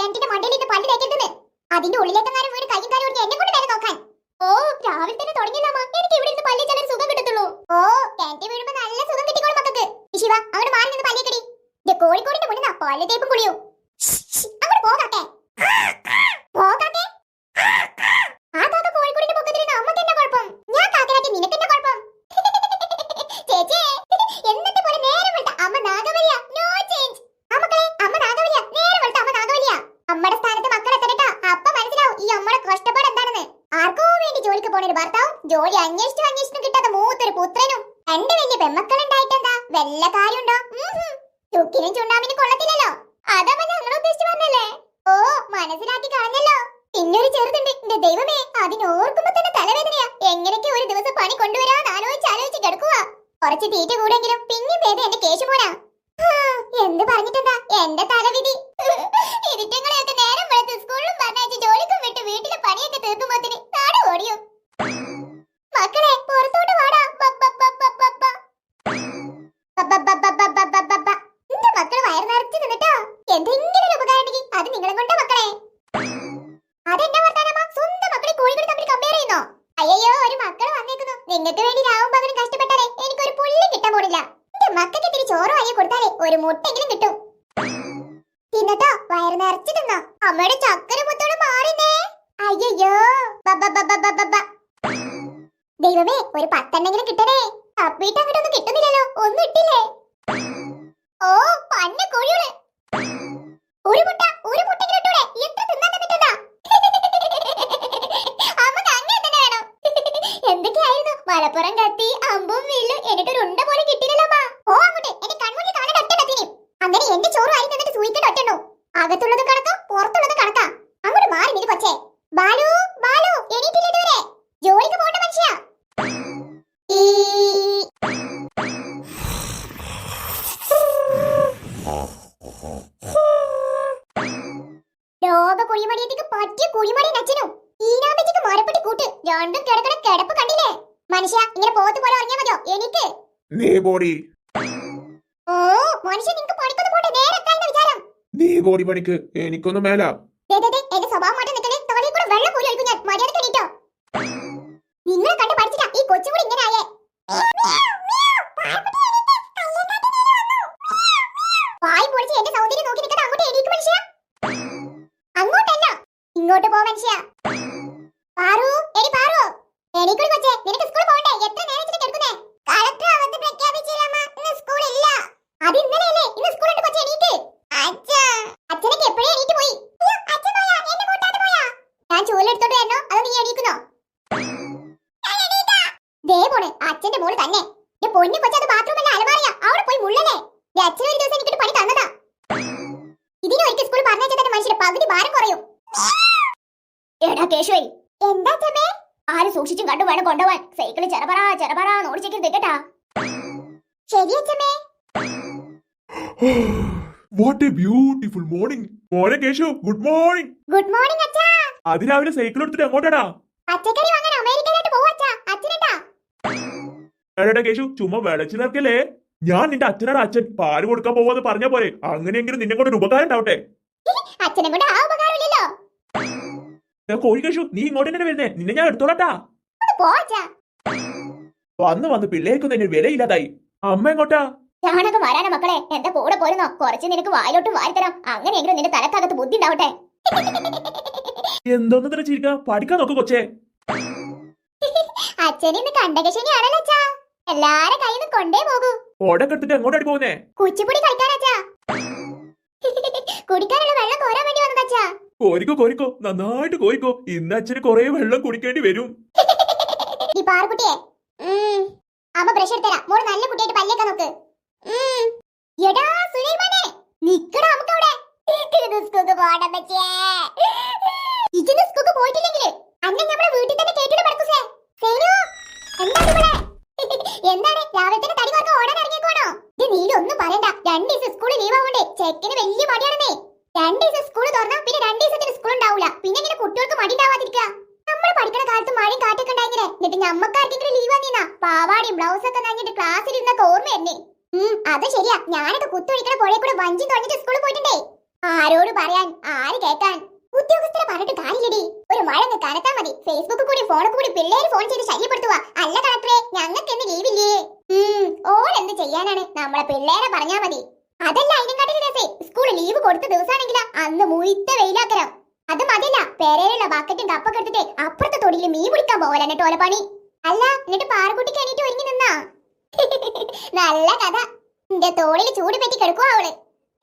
കിണറ്റിന്റെ മണ്ടയിലിട്ട് പല്ല് തേക്കരുതെന്ന്. അതിന്റെ ഉള്ളിലേക്കെങ്ങാനും വീട് കയ്യും കാലും ഒടിഞ്ഞ് എന്നെ കൊണ്ട് നേരെ നോക്കാൻ. ഓ രാവിലെ തന്നെ തുടങ്ങിയല്ലാമ. എനിക്ക് ഇവിടെ ഇരുന്ന് പല്ല് ചിലർ സുഖം കിട്ടത്തുള്ളൂ. ഓ കിണറ്റി വീഴുമ്പോ നല്ല സുഖം കിട്ടിക്കോളും മക്കൾക്ക്. ശിവ അങ്ങോട്ട് മാറി നിന്ന് പല്ലേക്കടി. കോഴിക്കോടിന്റെ മുന്നിൽ പല്ല് തേപ്പും കുളിയോ. അങ്ങോട്ട് പോകാത്തെ പോകാത്തെ. ആ കാക്ക കോഴിക്കോടിന്റെ പൊക്കത്തിരുന്ന് അമ്മക്ക് എന്നാ കുഴപ്പം? ഞാൻ കാക്കനാട്ടി നിനക്ക് എന്നാ കുഴപ്പം? ചേച്ചേ എന്നത്തെ പോലെ നേരെ വെളുത്ത അമ്മ നാഗവല്യ. No change. മക്കളെ അമ്മ നാഗവല്യ. നേരെ വെളുത്ത അമ്മ നാഗവല്യ. അമ്മയുടെ സ്ഥാനത്ത് മക്കളെ തരട്ടാ. അപ്പ മനസ്സിലാവും ഈ അമ്മയുടെ കഷ്ടപ്പാട് എന്താണെന്ന്. ആർക്കോ വേണ്ടി ജോലിക്ക് പോണ ഒരു ഭർത്താവും ജോലി അന്വേഷിച്ചും കിട്ടാത്ത മൂത്തൊരു പുത്രനും രണ്ട് വലിയ പെമ്മക്കളുണ്ടായിട്ടെന്താ വല്ല കാര്യമുണ്ടോ? ചുക്കിനും ചുണ്ടാമിനും കൊള്ളത്തില്ലല്ലോ. അതമ്മ ഞങ്ങൾ ഉദ്ദേശിച്ചു പറഞ്ഞല്ലേ. ഓ മനസ്സിലാക്കി കളഞ്ഞല്ലോ. പിന്നൊരു ചെറുതുണ്ട്. എന്റെ ദൈവമേ അതിനോർക്കുമ്പോ തന്നെ തലവേദനയാ. എങ്ങനെയൊക്കെ ഒരു ദിവസം പണി കൊണ്ടുവരാന്ന് ആലോചിച്ച് കിടക്കുക. കുറച്ച് തീറ്റ കൂടെങ്കിലും പിന്നെ പേര് എന്റെ കേശുമോനാ. എന്ത് പറഞ്ഞിട്ടെന്താ എന്റെ തലവിധി. ഇരുട്ടങ്ങളെയൊക്കെ നേരം വെളുത്ത് സ്കൂളിലും പറഞ്ഞയച്ച് ജോലിക്കും വിട്ട് വീട്ടിലെ പണിയൊക്കെ തീർക്കുമ്പോത്തിന് നാട് ഓടിയും. മക്കളെ പുറത്തോട്ട് വാടാ. എന്റെ മക്കള് വയറ് നിറച്ച് നിന്നിട്ടോ. എന്തെങ്കിലും ഒരു ഉപകാരം ഉണ്ടെങ്കിൽ അത് നിങ്ങളെ കൊണ്ടാ മക്കളെ. അതെന്നാ വർത്താനമ്മ? സ്വന്തം മക്കളെ കോഴികൾ തമ്മിൽ കമ്പയർ ചെയ്യുന്നോ? അയ്യോ ഒരു മക്കള് വന്നേക്കുന്നു. നിങ്ങൾക്ക് വേണ്ടി രാവും പകലും കഷ്ടപ്പെട്ടാലേ എനിക്കൊരു പുല്ല് കിട്ടാൻ പോണില്ല. എന്റെ മക്കൾക്ക് ഇത്തിരി ചോറോ അയ്യോ കൊടുത്താലേ ഒരു മുട്ടെങ്കിലും കിട്ടും. തിന്നട്ടോ വയറ് നിറച്ച് തിന്നോ. അമ്മയുടെ ചക്കര മുത്തോട് മാറിന്നേ. അയ്യോ ദൈവമേ ഒരു 10 എണ്ണെങ്കിലും കിട്ടണേ. അപ്പീട്ട് അങ്ങോട്ടൊന്നും കിട്ടുന്നില്ലല്ലോ. ഒന്നും ഇട്ടില്ലേ? ഓ പന്ന കോഴികള്. ഒരു മുട്ടെങ്കിലും ഇട്ടൂടെ. എത്ര തിന്നാൻ തന്നിട്ടുണ്ടാ? അമ്മക്ക് അങ്ങനെ തന്നെ വേണം. എന്തൊക്കെയായിരുന്നു മലപ്പുറം കത്തി അമ്പും വില്ലും എന്നിട്ടൊരു ഉണ്ട പോലെ കിട്ടിയില്ലല്ലോ. ഓ അങ്ങോട്ട് എന്റെ കൺമുന്നിൽ കാണാൻ ഒറ്റ അങ്ങനെ എന്റെ ചോറും ആയി നിന്നിട്ട് സൂയിക്കേണ്ട ഒറ്റണോ. അകത്തുള്ളത് കണക്കാ പുറത്തുള്ളത് കണക്കാ. അങ്ങോട്ട് മാറി നിന് കൊച്ചേ. ബാലു എണീറ്റില്ല ഇതുവരെ. ജോലിക്ക് പോണ്ട മനുഷ്യ. ലോക കുഴിമടിയത്തേക്ക് പറ്റിയ കുഴിമടിയൻ അച്ഛനും ഈനാമ്പച്ചക്ക് മരപ്പെട്ടി കൂട്ട് രണ്ടും കിടക്കണ കിടപ്പ് കണ്ടില്ലേ? മനുഷ്യ ഇങ്ങനെ പോത്ത് പോലെ ഇറങ്ങിയാ മതിയോ? എനിക്ക് നീ ബോഡി. ഓ മനുഷ്യ നിനക്ക് പണിക്കൊന്നും പോട്ടെ. നേരെ എത്താനുള്ള വിചാരം. നീ ബോഡി പണിക്ക് എനിക്കൊന്നും മേല. എന്റെ സ്വഭാവം മാറ്റം നിൽക്കണേ. തോളിൽ കൂടെ വെള്ളം പോലും ഒഴിക്കും ഞാൻ. മര്യാദ എണീറ്റോ. നിങ്ങളെ കണ്ട് പഠിച്ചിട്ടാ ഈ കൊച്ചുകൂടി ഇങ്ങനെ ആയേ. വായി പൊളിച്ച് എന്റെ സൗന്ദര്യം നോക്കി നിൽക്കട്ടെ. അങ്ങോട്ട് എണീക്ക് മനുഷ്യ. അങ്ങോട്ടല്ല ഇങ്ങോട്ട് പോ മനുഷ്യ. പാറു എണീക്കുടി കൊച്ചേ. നിനക്ക് സ്കൂളിൽ പോകണ്ടേ? എത്ര നേരം വെച്ചിട്ട് കിടക്കുന്നേ? കളക്ടർ അവധി പ്രഖ്യാപിച്ചില്ലമ്മ. ഇന്ന് സ്കൂളില്ല. അത് ഇന്നലെയല്ലേ. ഇന്ന് സ്കൂളുണ്ട് കൊച്ചേ. എണീക്ക്. അച്ഛനൊക്കെ എപ്പോഴേ എണീറ്റ് പോയി. ഞാൻ ചൂലെടുത്തോട്ട് വരണോ അതോ നീ എണീക്കുന്നോ? ദേ പോണേ അച്ഛന്റെ മോള് തന്നെ. പൊന്നു കൊച്ചേ അത് ബാത്റൂമല്ല അലമാറിയാ. അവിടെ പോയി മുള്ളലേ. അച്ഛൻ ഒരു ദിവസം എനിക്കിട്ട് പണി തന്നതാ. ഇതിനൊരിക്കൽ സ്കൂളിൽ പറഞ്ഞാൽ തന്നെ മനുഷ്യന്റെ പകുതി ഭാരം കുറയും. എടാ കേശുവേ. എന്താ അച്ഛമ്മേ? ആരും സൂക്ഷിച്ചും കണ്ടു വേണം കൊണ്ടുപോവാൻ. സൈക്കിള് ചെറപറ ഓടിച്ചേക്കരുത് കേട്ടാ. ശരി അച്ഛമ്മേ. What a beautiful morning. മോനെ Keshu good morning. Good morning അച്ഛാ. അതിരാവിലെ സൈക്കിൾ എടുത്തിട്ട് എങ്ങോട്ടാടാ? പച്ചക്കറി വാങ്ങാൻ അമേരിക്കയിലോട്ട് പോവാ അച്ഛാ. അച്ഛനെന്താ? എടാ കേശു ചുമ്മാ വിളച്ചു നിൽക്കല്ലേ. ഞാൻ നിന്റെ അച്ഛനാണ്. അച്ഛൻ പാല് കൊടുക്കാൻ പോവാന്ന് പറഞ്ഞ പോലെ. അങ്ങനെയെങ്കിലും നിന്നെ കൊണ്ട് ഒരു ഉപകാരം ഉണ്ടാവട്ടെ. അച്ഛനെ കൊണ്ട് ആ ഉപകാരമില്ലല്ലോ. കോഴി കേശു നീ ഇങ്ങോട്ട് തന്നെ വരുന്നേ. നിന്നെ ഞാൻ എടുത്തോളട്ടാ. വന്ന് പിള്ളേർക്കൊന്നും എന്നെ വിലയില്ലാതായി. അമ്മ എങ്ങോട്ടാ? ഞാനൊക്കെ വരാനാ മക്കളെ. എന്റെ കൂടെ പോരുന്നോ? കുറച്ച് നിനക്ക് വായിലോട്ട് വാരിത്തരാം. അങ്ങനെയെങ്കിലും നിന്റെ തലക്കകത്ത് ബുദ്ധി ഉണ്ടാവട്ടെ. എന്തോന്ന് തന്നെ ചിരിക്ക. പഠിക്കാൻ നോക്ക് കൊച്ചേ. അച്ഛൻ ഇന്ന് കണ്ടകശനിയാണല്ലോ അച്ഛാ. എല്ലാരെ കയ്യിൽ നിന്ന് കൊണ്ടേ പോകൂ. ഓടൊക്കെ എടുത്തിട്ട് എങ്ങോട്ടാടി പോകുന്നേ? കുച്ചിപ്പുടി കളിക്കാനച്ചാ. കുടിക്കാനുള്ള വെള്ളം കോരാൻ വേണ്ടി വന്നതാച്ചാ. കോരിക്കോ നന്നായിട്ട് കോരിക്കോ. ഇന്ന് അച്ഛന് കൊറേ വെള്ളം കുടിക്കേണ്ടി വരും. ഈ പാറുകുട്ടിയെ അമ്മ ബ്രഷ് എടുത്തരാ. മോള് നല്ല കുട്ടിയായിട്ട് പല്ലേക്കാൻ നോക്ക്. എടാ സുലൈമാനെ നിക്കടാ നമുക്കവിടെ. ഇതിന് സ്കൂൾക്ക് പോയിട്ടില്ലെങ്കിൽ അന്നെ നമ്മുടെ വീട്ടിൽ തന്നെ കേട്ടിട്ട് പറക്കൂസേ. എന്താണ് രാവിലെ തന്നെ തടി കുറച്ച് ഓടാൻ ഇറങ്ങിയേക്കോണോ? ഇത് നീലൊന്നും പറയണ്ട. 2 ദിവസം സ്കൂളിൽ ലീവ് ആവണ്ടേ. ചെക്കന് വലിയ മടിയാണെന്നേ. 2 ദിവസം സ്കൂൾ തുറന്നാ പിന്നെ 2 ദിവസത്തിന് സ്കൂൾ ഉണ്ടാവൂല. പിന്നെ ഇങ്ങനെ കുട്ടികൾക്ക് മടി ഉണ്ടാവാതിരിക്കുക. നമ്മൾ പഠിക്കുന്ന കാലത്ത് മഴയും കാറ്റൊക്കെ ഉണ്ടായിരുന്നില്ലേ? എന്നിട്ട് ഞമ്മക്കാർക്കെങ്കിലും ലീവ് വന്നിന്നാ പാവാടിയും ബ്ലൗസൊക്കെ നഞ്ഞിട്ട് ക്ലാസ്സിൽ ഇരുന്നൊക്കെ ഓർമ്മ തന്നെ. അത് ശരിയാ. ഞാനൊക്കെ കുത്തൊഴിക്കണ പുഴയിൽ കൂടെ വഞ്ചി തുഴഞ്ഞിട്ട് സ്കൂളിൽ പോയിട്ടുണ്ടേ. ആരോട് പറയാൻ, ആര് കേൾക്കാൻ? ഉദ്യോഗസ്ഥരെ പറഞ്ഞിട്ട് കാര്യമില്ലടി. ഒരു മഴങ്ങ് കനത്താ മതി, ഫേസ്ബുക്ക് കൂടി ഫോണിൽ കൂടി പിള്ളേര് ഫോൺ ചെയ്ത് ശല്യപ്പെടുത്തുക. അല്ല കളക്ടറെ, ഞങ്ങൾക്ക് എന്ന് ലീവില്ലേ? ഓരെന്ത് ചെയ്യാനാണ്, നമ്മളെ പിള്ളേരെ പറഞ്ഞാ മതി. അതല്ല അതിനെക്കാട്ടിൽ രസേ, സ്കൂൾ ലീവ് കൊടുത്ത ദിവസമാണെങ്കിലാ അന്ന് മുഴുത്ത വെയിലാക്കരം. അത് മതിയല്ല, പേരയിലുള്ള ബക്കറ്റും കപ്പൊക്കെ എടുത്തിട്ട് അപ്പുറത്തെ തൊടിയിൽ മീൻ പിടിക്കാൻ പോവലെന്നെ ടോല പണി. അല്ല എന്നിട്ട് പാറക്കുട്ടിക്ക് എണീറ്റ് ഒരുങ്ങി നിന്നാ? നല്ല കഥ. നിന്റെ തോളിൽ ചൂട് പറ്റി കിടക്കുവാ അവള്.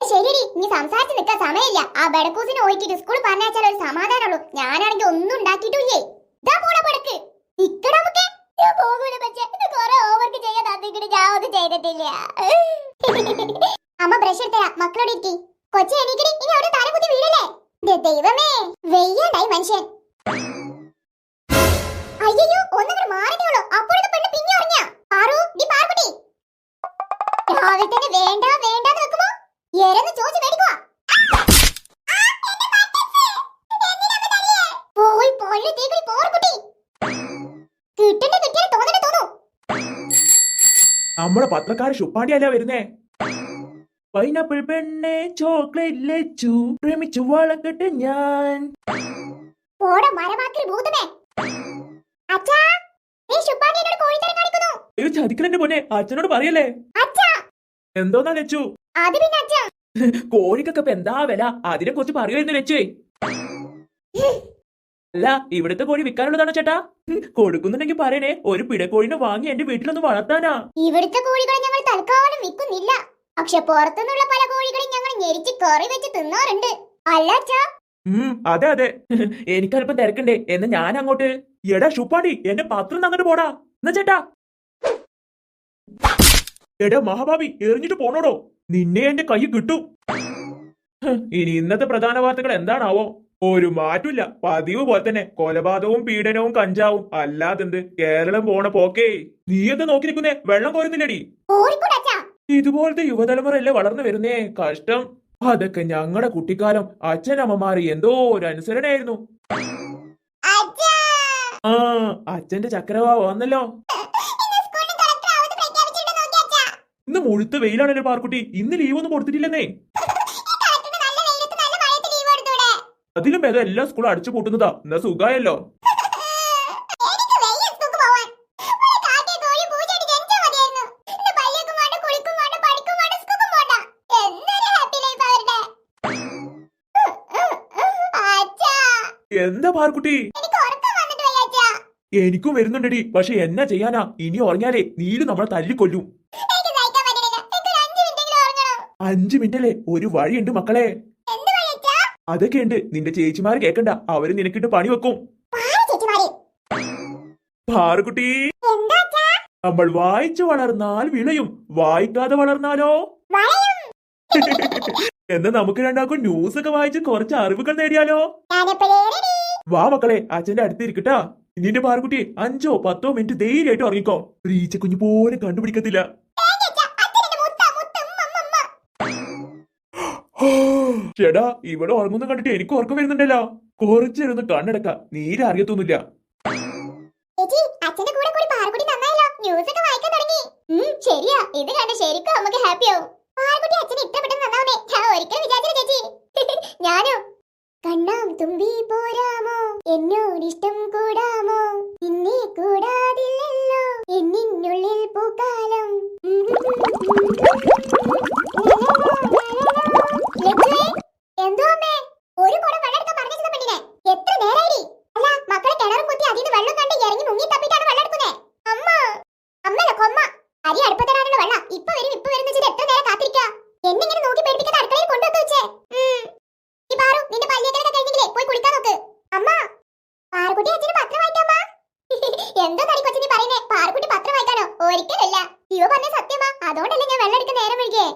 ശരിയടി, നീ സംസാരിച്ച് നിൽക്കാൻ സമയമില്ല. ആ ബെടക്കൂസിനെ ഒഴിക്കിട്ട് സ്കൂൾ പറഞ്ഞാൽ ഒരു സമാധാനമുള്ളൂ. ഞാനാണെങ്കിൽ ഒന്നും ഉണ്ടാക്കിയിട്ടില്ലേ. ഇതാ പോണ പടക്ക് ഇക്കടാ നമുക്ക് പോകൂല. പക്ഷേ ഇത് കുറെ ഓവർക്ക് ചെയ്യാൻ തന്നിട്ട് ഞാൻ ഒന്നും ചെയ്തിട്ടില്ല. അമ്മ ബ്രഷ് എടുത്തരാ, മക്കളോട് ഇരിക്കി. കൊച്ചി എണീക്കടി, ഇനി അവിടെ തല കുത്തി വീഴല്ലേ. ദൈവമേ, വെയ്യാണ്ടായി മനുഷ്യൻ. അയ്യോ, ഒന്നും മാറിട്ടേ ഉള്ളൂ. അപ്പോഴത്തെ പെണ്ണ് പിന്നെ ഉറങ്ങിയ പാറു, നീ പാർക്കുട്ടി രാവിലെ തന്നെ വേണ്ട വേണ്ടാന്ന് വെക്കുമോ എരന്ന് ചോദിച്ചു മേടിക്കുവാ. പോയി പൊള്ളി തീകളി പോർക്കുട്ടി. കിട്ടണ്ട കിട്ടിയാൽ തോന്നണ്ട തോന്നു. നമ്മുടെ പത്രക്കാര് ശുപ്പാണ്ടിയല്ല വരുന്നേ. പൈനാപ്പിൾ പെണ്ണെ ചോക്ലേറ്റ് ലച്ചു പ്രേമിച്ചു വളക്കട്ടെ ഞാൻ. പോടാ മരമാക്കി ഭൂതമേ. അച്ഛാ, നീ ശുപ്പാണ്ടിയോട് കോഴിത്തരം കാണിക്കുന്നു. അയ്യോ ചതിക്കലെന്റെ പൊന്നെ, അച്ഛനോട് പറയല്ലേ. അച്ഛാ, എന്തോന്നാ ലച്ചു? അത് പിന്നെ അച്ഛാ, കോഴിക്കൊക്കെ ഇപ്പൊ എന്താ വില, അതിനെ കുറിച്ച് പറയുമായിരുന്നു ലച്ചുവേ. അല്ല, ഇവിടുത്തെ കോഴി വിൽക്കാനുള്ളതാണോ ചേട്ടാ? കൊടുക്കുന്നുണ്ടെങ്കിൽ പറയണേ, ഒരു പിടക്കോഴിനെ വാങ്ങി എന്റെ വീട്ടിലൊന്ന് വളർത്താനാ. ഇവിടുത്തെ കോഴികളെ ഞങ്ങൾ തൽക്കാലം വിൽക്കുന്നില്ല. പക്ഷെ പുറത്തുനിന്നുള്ള പല കോഴികളും ഞങ്ങൾ ഞെരിച്ച് കറി വെച്ച് തിന്നാറുണ്ട്. അല്ല അച്ഛാ? അതെ അതെ, എനിക്കല്പം തിരക്കണ്ടേ എന്ന് ഞാൻ അങ്ങോട്ട്. എടാ ശുപ്പാണ്ടി, എന്റെ പത്രം അങ്ങോട്ട് പോടാ. എന്നാ ചേട്ടാ. എടാ മഹാഭാവി, എറിഞ്ഞിട്ട് പോണോടോ, നിന്നെ എന്റെ കൈ കിട്ടും. ഇനി ഇന്നത്തെ പ്രധാന വാർത്തകൾ എന്താണാവോ? ഒരു മാറ്റില്ല, പതിവ് പോലെ തന്നെ കൊലപാതകവും പീഡനവും കഞ്ചാവും. അല്ലാതെന്ത് കേരളം പോണ പോക്കേ. നീ എന്താ നോക്കി നിൽക്കുന്നേ? വെള്ളം കോരുന്നില്ലടി. ഇതുപോലത്തെ യുവതലമുറയല്ലേ വളർന്നു വരുന്നേ, കഷ്ടം. അതൊക്കെ ഞങ്ങളുടെ കുട്ടിക്കാലം അച്ഛനമ്മമാർ എന്തോ ഒരു അനുസരണയായിരുന്നു. ആ, അച്ഛന്റെ ചക്രവാ വന്നല്ലോ. ഇന്ന് മുഴുത്ത വെയിലാണല്ലോ പാർക്കുട്ടി, ഇന്ന് ലീവ് ഒന്നും കൊടുത്തിട്ടില്ലെന്നേ. അതിലും ഭേദം എല്ലാ സ്കൂളും അടിച്ചു പൂട്ടുന്നതാ. എന്നാ സുഖായല്ലോ. എന്താ പാർക്കുട്ടി? എനിക്കും വരുന്നുണ്ടടി, പക്ഷെ എന്നാ ചെയ്യാനാ, ഇനി ഉറങ്ങിയാലേ നീല് നമ്മളെ തല്ലിക്കൊല്ലും. 5 മിനിറ്റല്ലേ, ഒരു വഴിയുണ്ട് മക്കളെ. അതൊക്കെ ഉണ്ട്, നിന്റെ ചേച്ചിമാര് കേക്കണ്ട, അവര് നിനക്കിട്ട് പണി വെക്കും. പാറുകുട്ടി, നമ്മൾ വായിച്ചു വളർന്നാൽ വിളയും, വായിക്കാതെ വളർന്നാലോ? എന്നാ നമുക്ക് രണ്ടാക്കും ന്യൂസ് ഒക്കെ വായിച്ച് കുറച്ച് അറിവുകൾ നേടിയാലോ? വാ മക്കളെ, അച്ഛന്റെ അടുത്തിരിക്കട്ടാ. നിന്റെ പാറുകുട്ടി 5-10 മിനിറ്റ് ധൈര്യമായിട്ട് ഉറങ്ങിക്കോ. റീച്ച കുഞ്ഞു പോലും കണ്ടുപിടിക്കത്തില്ല. ചേടാ, ഇവിടെ ഉറങ്ങുന്ന കണ്ടിട്ട് എനിക്ക് ഉറക്കം വരുന്നുണ്ടല്ലോ. കുറച്ചിരുന്ന് കണ്ണടക്ക, നീര് അറിയത്തൊന്നുമില്ല. ശരിയാ, ഇത് കണ്ട് ശരിക്കും നമുക്ക് ഹാപ്പിയാവും. അച്ഛനെ ഇഷ്ടപ്പെട്ടെന്ന് നന്നാവണേ, ഞാൻ ഒരിക്കലും വിചാരിച്ചില്ല ചേച്ചി. ഞാനോ? കണ്ണാം തുമ്പി പോരാമോ, എന്നോടിഷ്ടം കൂടാമോ, നിന്നെ കൂടാതില്ലല്ലോ എന്നിനുള്ളിൽ പൂക്കാലം. എന്തോ അമ്മേ, ഒരു കുടം വെള്ളം എടുക്കാൻ പറഞ്ഞിരുന്ന പെണ്ണിനെ എത്ര നേരായി? അല്ല മക്കളെ കിണറും കുത്തി അതിന് വെള്ളം കണ്ട് ഇറങ്ങി മുങ്ങി തപ്പിട്ടാണ് വെള്ളം എടുക്കുന്നേ. അമ്മ അമ്മല്ല കൊമ്മ, അരി അടുപ്പത്തിടാനുള്ള വെള്ളം ഇപ്പൊ വരും ഇപ്പൊ വരും വെച്ചിട്ട് എത്ര നേരം കാത്തിരിക്ക. എന്നിങ്ങനെ നോക്കി പേടിപ്പിക്കാതെ അടുക്കളയിൽ കൊണ്ടുവന്ന് വെച്ചേ. ഈ പാറു, നിന്റെ പല്ലിയൊക്കെ കഴിഞ്ഞെങ്കിലേ പോയി കുളിക്കാൻ നോക്ക്. അമ്മ, പാറുകുട്ടി അച്ഛന് പത്രം വായിക്കാമ്മ. എന്തോ തടി കൊച്ചു നീ പറയുന്നേ? പാറുകുട്ടി പത്രം വായിക്കാനോ? ഒരിക്കലല്ല. ഇവ പറഞ്ഞ സത്യമാ, അതുകൊണ്ടല്ലേ ഞാൻ വെള്ളം എടുക്കാൻ നേരം വൈകിയേ.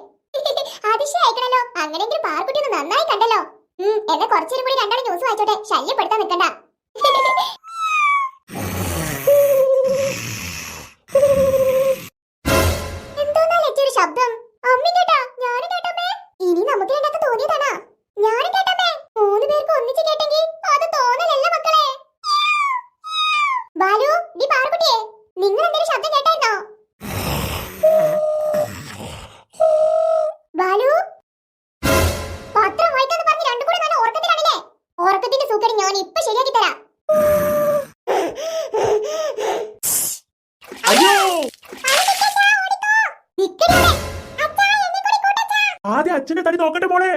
അതിശയായിക്കണല്ലോ, അങ്ങനെയെങ്കിൽ പാറുകുട്ടി ഒന്ന് നന്നായി കണ്ടല്ലോ. എന്നെ കുറച്ചേരും കൂടി രണ്ടാളും ന്യൂസ് വായിച്ചോട്ടെ, ശല്യപ്പെടുത്താൻ നിൽക്കണ്ട. എന്തോന്നാ ലച്ചൊരു ശബ്ദം? അമ്മി കേട്ടാ? ഞാനും കേട്ടമ്മേ. ഇനി നമുക്ക് രണ്ടാക്ക് തോന്നിയതാണാ? ഞാനും കേട്ടമ്മേ. 3 പേർക്ക് ഒന്നിച്ച് കേട്ടെങ്കിൽ അത് തോന്നലല്ല മക്കളെ. ബാലു, നീ പാറുകുട്ടിയെ, നിങ്ങൾ എന്തെങ്കിലും ശബ്ദം കേട്ടായിരുന്നോ? ബാലു, പത്രം വായിക്കാന്ന് ആദ്യം അച്ഛന്റെ തടി നോക്കട്ടെ മോളെ.